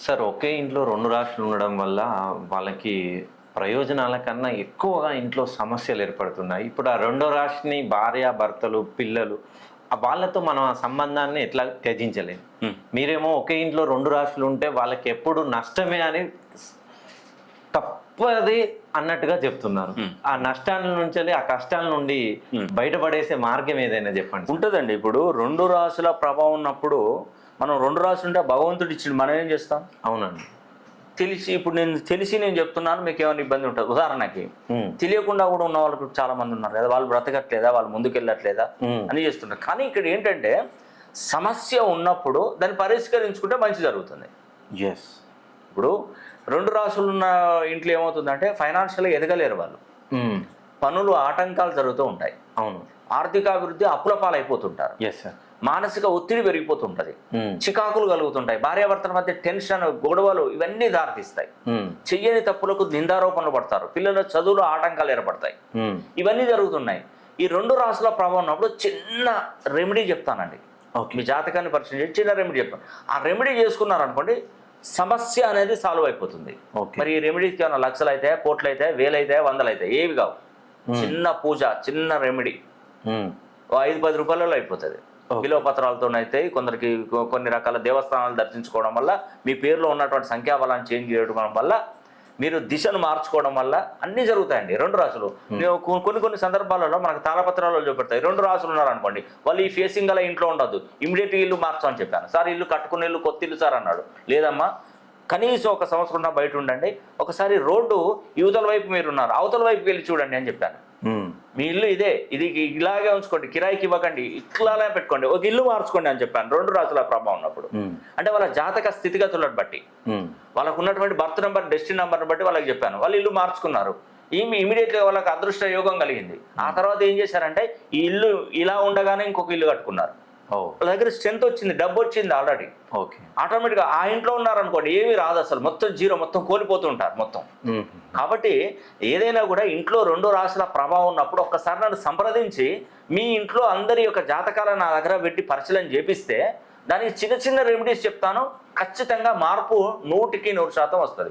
Sir ఒకే ఇంట్లో 2 రాశులు ఉండడం వల్ల వాళ్ళకి ప్రయోజనాల కన్నా ఎక్కువగా ఇంట్లో సమస్యలు ఏర్పడుతున్నాయి. ఇప్పుడు ఆ రెండో రాశిని భార్య, భర్తలు, పిల్లలు వాళ్ళతో మనం ఆ సంబంధాన్ని ఎట్లా త్యజించలేం. మీరేమో ఒకే ఇంట్లో 2 రాశులు ఉంటే వాళ్ళకి ఎప్పుడు నష్టమే అని తప్పది అన్నట్టుగా చెప్తున్నారు. ఆ నష్టాల నుంచి ఆ కష్టాల నుండి బయటపడేసే మార్గం ఏదైనా చెప్పండి. ఉంటుందండి. ఇప్పుడు 2 రాసుల ప్రభావం ఉన్నప్పుడు మనం 2 రాసులు ఉంటే భగవంతుడు ఇచ్చిండు, మనం ఏం చేస్తాం? అవునండి. ఇప్పుడు నేను చెప్తున్నాను, మీకు ఏమైనా ఇబ్బంది ఉంటుంది? ఉదాహరణకి తెలియకుండా కూడా ఉన్న వాళ్ళు చాలా మంది ఉన్నారు కదా, వాళ్ళు బ్రతకట్లేదా, వాళ్ళు ముందుకెళ్ళట్లేదా అని చేస్తుంటారు. కానీ ఇక్కడ ఏంటంటే సమస్య ఉన్నప్పుడు దాన్ని పరిష్కరించుకుంటే మంచి జరుగుతుంది. ఎస్. ఇప్పుడు 2 రాసులు ఉన్న ఇంట్లో ఏమవుతుందంటే ఫైనాన్షియల్గా ఎదగలేరు వాళ్ళు. పనులు ఆటంకాలు జరుగుతూ ఉంటాయి. అవును. ఆర్థికాభివృద్ధి అప్పుల పాలైపోతుంటారు. Yes sir. మానసిక ఒత్తిడి పెరిగిపోతుంటది, చికాకులు కలుగుతుంటాయి, భార్యాభర్తల మధ్య టెన్షన్, గొడవలు ఇవన్నీ దారితీస్తాయి. చెయ్యని తప్పులకు నిందారోపణలు పడతారు, పిల్లల చదువులో ఆటంకాలు ఏర్పడతాయి. ఇవన్నీ జరుగుతున్నాయి. ఈ 2 రాసుల ప్రభావం ఉన్నప్పుడు చిన్న రెమెడీ చెప్తానండి. మీ జాతకాన్ని పరిచయం చేసి చిన్న రెమెడీ చెప్తాను. ఆ రెమెడీ చేసుకున్నారనుకోండి, సమస్య అనేది సాల్వ్ అయిపోతుంది. మరి ఈ రెమెడీకి ఏమైనా లక్షలు అయితే, కోట్లు అయితే, వేలు అయితే, వందలు అయితే ఏవి కావు. చిన్న పూజ, చిన్న రెమెడీ 5-10 రూపాయలలో అయిపోతుంది. విలువ పత్రాలతోనైతే కొందరికి కొన్ని రకాల దేవస్థానాలు దర్శించుకోవడం వల్ల, మీ పేరులో ఉన్నటువంటి సంఖ్యాబలాన్ని చేంజ్ చేయడం వల్ల, మీరు దిశను మార్చుకోవడం వల్ల అన్నీ జరుగుతాయండి. 2 రాసులు కొన్ని సందర్భాలలో మనకు తాళపత్రాలలో చూపెడతాయి. 2 రాసులు ఉన్నారనుకోండి, వాళ్ళు ఈ ఫేసింగ్ గల ఇంట్లో ఉండదు, ఇమీడియట్గా ఇల్లు మార్చమని చెప్పాను. సార్ ఇల్లు కట్టుకునే ఇల్లు, కొత్త ఇల్లు సార్ అన్నాడు. లేదమ్మా, కనీసం 1 సంవత్సరం బయట ఉండండి, ఒకసారి రోడ్డు యువతల వైపు మీరు ఉన్నారు, అవతల వైపు వెళ్ళి చూడండి అని చెప్పాను. మీ ఇల్లు ఇది ఇలాగే ఉంచుకోండి, కిరాయికి ఇవ్వకండి, ఇట్లానే పెట్టుకోండి, ఒక ఇల్లు మార్చుకోండి అని చెప్పాను. 2 రాసుల ప్రభావం ఉన్నప్పుడు అంటే వాళ్ళ జాతక స్థితిగతులను బట్టి, వాళ్ళకు ఉన్నటువంటి బర్త్ నెంబర్, డెస్టినీ నెంబర్ని బట్టి వాళ్ళకి చెప్పాను. వాళ్ళు ఇల్లు మార్చుకున్నారు, ఇమీడియట్గా వాళ్ళకి అదృష్ట యోగం కలిగింది. ఆ తర్వాత ఏం చేశారంటే ఈ ఇల్లు ఇలా ఉండగానే ఇంకొక ఇల్లు కట్టుకున్నారు. వాళ్ళ దగ్గర స్ట్రెంత్ వచ్చింది, డబ్బు వచ్చింది ఆల్రెడీ. ఆటోమేటిక్గా ఆ ఇంట్లో ఉన్నారనుకోండి, ఏమీ రాదు, అసలు మొత్తం జీరో, మొత్తం కోల్పోతూ ఉంటారు మొత్తం. కాబట్టి ఏదైనా కూడా ఇంట్లో 2 రాసుల ప్రభావం ఉన్నప్పుడు ఒక్కసారి నన్ను సంప్రదించి మీ ఇంట్లో అందరి యొక్క జాతకాలను నా దగ్గర పెట్టి పరిశీలన చేపిస్తే దానికి చిన్న చిన్న రెమెడీస్ చెప్తాను. ఖచ్చితంగా మార్పు 100% వస్తుంది.